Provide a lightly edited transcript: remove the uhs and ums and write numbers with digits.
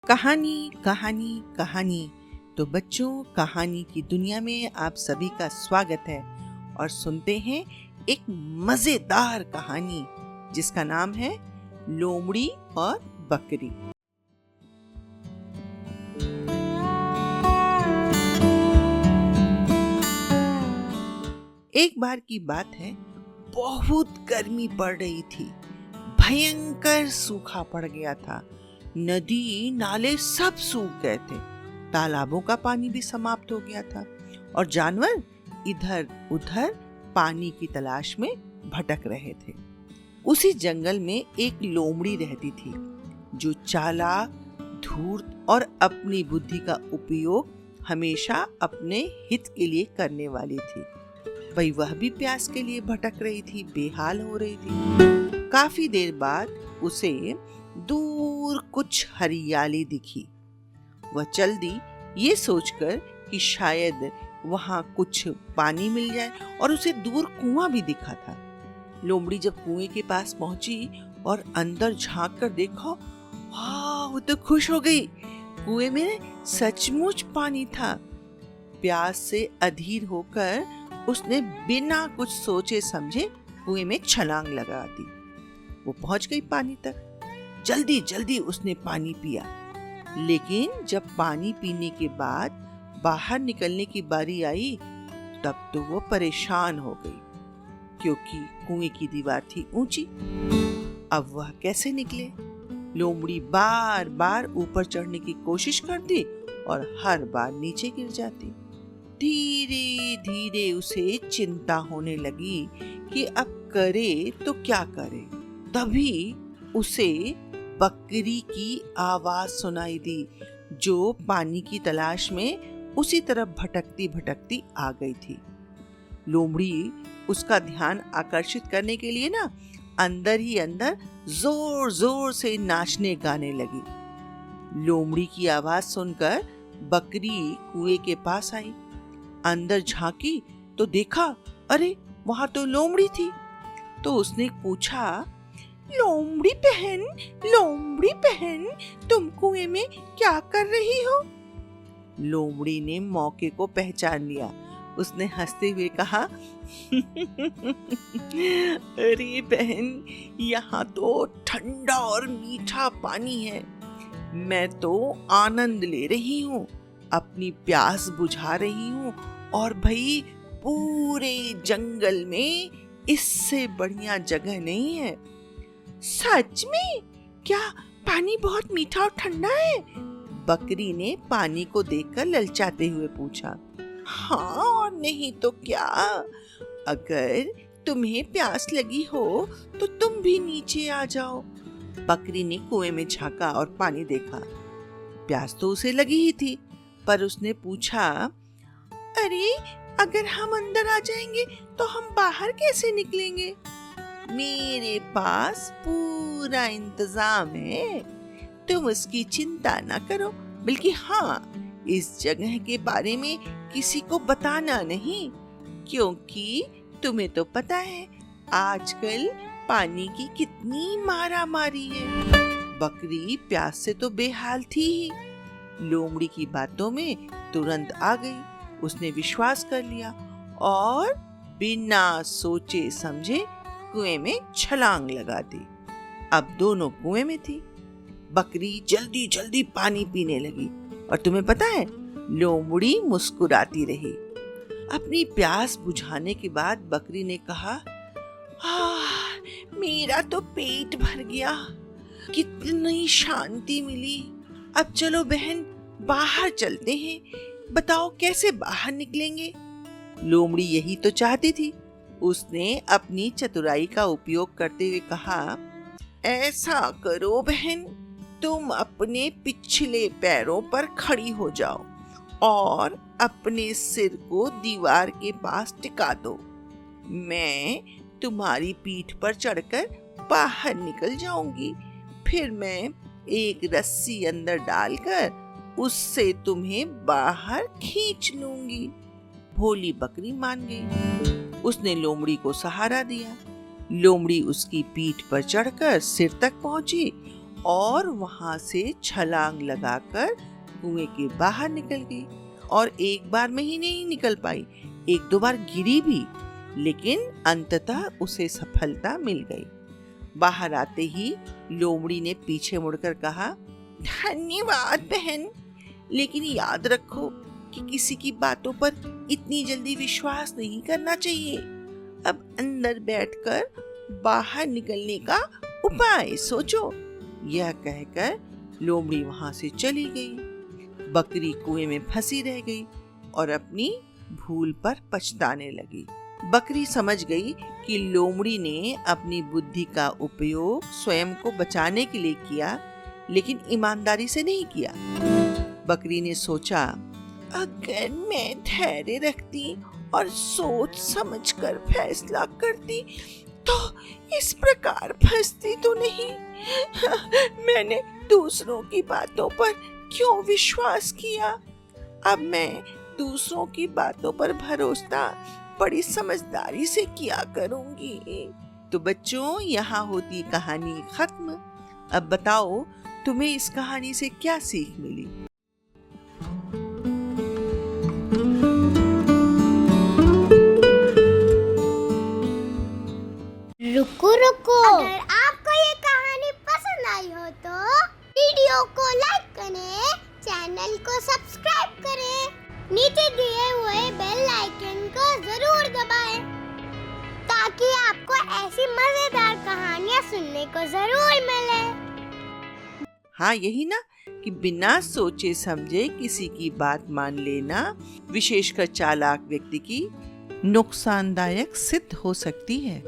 कहानी कहानी कहानी। तो बच्चों, कहानी की दुनिया में आप सभी का स्वागत है और सुनते हैं एक मजेदार कहानी जिसका नाम है लोमड़ी और बकरी। एक बार की बात है, बहुत गर्मी पड़ रही थी, भयंकर सूखा पड़ गया था। नदी नाले सब सूख गए थे, तालाबों का पानी भी समाप्त हो गया था और जानवर इधर उधर पानी की तलाश में भटक रहे थे। उसी जंगल में एक लोमड़ी रहती थी जो चालाक, धूर्त और अपनी बुद्धि का उपयोग हमेशा अपने हित के लिए करने वाली थी। वह भी प्यास के लिए भटक रही थी, बेहाल हो रही थी। काफी देर बाद उसे दूर कुछ हरियाली दिखी। वह चल दी, ये सोचकर कि शायद वहां कुछ पानी मिल जाए, और उसे दूर कुआं भी दिखा था। लोमड़ी जब कुएं के पास पहुंची और अंदर झांक कर देखा, वो तो खुश हो गई। कुएं में सचमुच पानी था। प्यास से अधीर होकर उसने बिना कुछ सोचे समझे कुएं में छलांग लगा दी। वो पहुंच गई पानी तक। जल्दी जल्दी उसने पानी पिया, लेकिन जब पानी पीने के बाद बाहर निकलने की बारी आई, तब तो वो परेशान हो गई, क्योंकि कुएं की दीवार थी ऊंची। अब वह कैसे निकले? लोमड़ी बार बार ऊपर चढ़ने की कोशिश करती और हर बार नीचे गिर जाती। धीरे धीरे उसे चिंता होने लगी कि अब करे तो क्या करे। तभी उसे बकरी की आवाज सुनाई दी, जो पानी की तलाश में उसी तरफ भटकती भटकती आ गई थी। लोमड़ी उसका ध्यान आकर्षित करने के लिए अंदर ही अंदर जोर जोर से नाचने गाने लगी। लोमड़ी की आवाज सुनकर बकरी कुएं के पास आई। अंदर झांकी तो देखा, अरे वहां तो लोमड़ी थी। तो उसने पूछा, लोमड़ी बहन, तुम कुएं में क्या कर रही हो? लोमड़ी ने मौके को पहचान लिया। उसने हंसते हुए कहा, अरे बहन, यहाँ तो ठंडा और मीठा पानी है। मैं तो आनंद ले रही हूँ, अपनी प्यास बुझा रही हूँ, और भाई पूरे जंगल में इससे बढ़िया जगह नहीं है। सच में? क्या पानी बहुत मीठा और ठंडा है? बकरी ने पानी को देखकर ललचाते हुए पूछा। हाँ, और नहीं तो क्या। अगर तुम्हें प्यास लगी हो तो तुम भी नीचे आ जाओ। बकरी ने कुएं में झांका और पानी देखा। प्यास तो उसे लगी ही थी, पर उसने पूछा, अरे अगर हम अंदर आ जाएंगे तो हम बाहर कैसे निकलेंगे? मेरे पास पूरा इंतजाम है, तुम उसकी चिंता ना करो। बल्कि हाँ, इस जगह के बारे में किसी को बताना नहीं, क्योंकि तुम्हें तो पता है आजकल पानी की कितनी मारा मारी है। बकरी प्यास से तो बेहाल थी ही, लोमड़ी की बातों में तुरंत आ गई। उसने विश्वास कर लिया और बिना सोचे समझे कुएं में छलांग लगा दी। अब दोनों कुएं में थी। बकरी जल्दी जल्दी पानी पीने लगी, और तुम्हें पता है, लोमड़ी मुस्कुराती रही। अपनी प्यास बुझाने के बाद बकरी ने कहा, मेरा तो पेट भर गया, कितनी शांति मिली। अब चलो बहन, बाहर चलते हैं। बताओ कैसे बाहर निकलेंगे? लोमड़ी यही तो चाहती थी। उसने अपनी चतुराई का उपयोग करते हुए कहा, ऐसा करो बहन, तुम अपने पिछले पैरों पर खड़ी हो जाओ और अपने सिर को दीवार के पास टिका दो। मैं तुम्हारी पीठ पर चढ़कर बाहर निकल जाऊंगी। फिर मैं एक रस्सी अंदर डालकर उससे तुम्हें बाहर खींच लूंगी। भोली बकरी मान गई। उसने लोमड़ी को सहारा दिया। लोमड़ी उसकी पीठ पर चढ़कर सिर तक पहुंची और वहां से छलांग लगाकर कुएं के बाहर निकल गई। और एक बार में ही नहीं निकल पाई, 1-2 बार गिरी भी, लेकिन अंततः उसे सफलता मिल गई। बाहर आते ही लोमड़ी ने पीछे मुड़कर कहा, धन्यवाद बहन, लेकिन याद रखो कि किसी की बातों पर इतनी जल्दी विश्वास नहीं करना चाहिए। अब अंदर बैठकर बाहर निकलने का उपाय सोचो। यह कहकर लोमड़ी वहां से चली गई। बकरी कुएं में फंसी रह गई और अपनी भूल पर पछताने लगी। बकरी समझ गई कि लोमड़ी ने अपनी बुद्धि का उपयोग स्वयं को बचाने के लिए किया, लेकिन ईमानदारी से नहीं किया। बकरी ने सोचा, अगर मैं धैर्य रखती और सोच समझकर फैसला करती तो इस प्रकार फंसती तो नहीं। मैंने दूसरों की बातों पर क्यों विश्वास किया? अब मैं दूसरों की बातों पर भरोसा बड़ी समझदारी से किया करूंगी। तो बच्चों, यहाँ होती कहानी खत्म। अब बताओ, तुम्हें इस कहानी से क्या सीख मिली? रुको रुको, अगर आपको ये कहानी पसंद आई हो तो वीडियो को लाइक करें, चैनल को सब्सक्राइब करें, नीचे दिए हुए बेल आइकन को जरूर दबाएं ताकि आपको ऐसी मजेदार कहानियाँ सुनने को जरूर मिले। हाँ, यही ना कि बिना सोचे समझे किसी की बात मान लेना, विशेषकर चालाक व्यक्ति की, नुकसानदायक सिद्ध हो सकती है।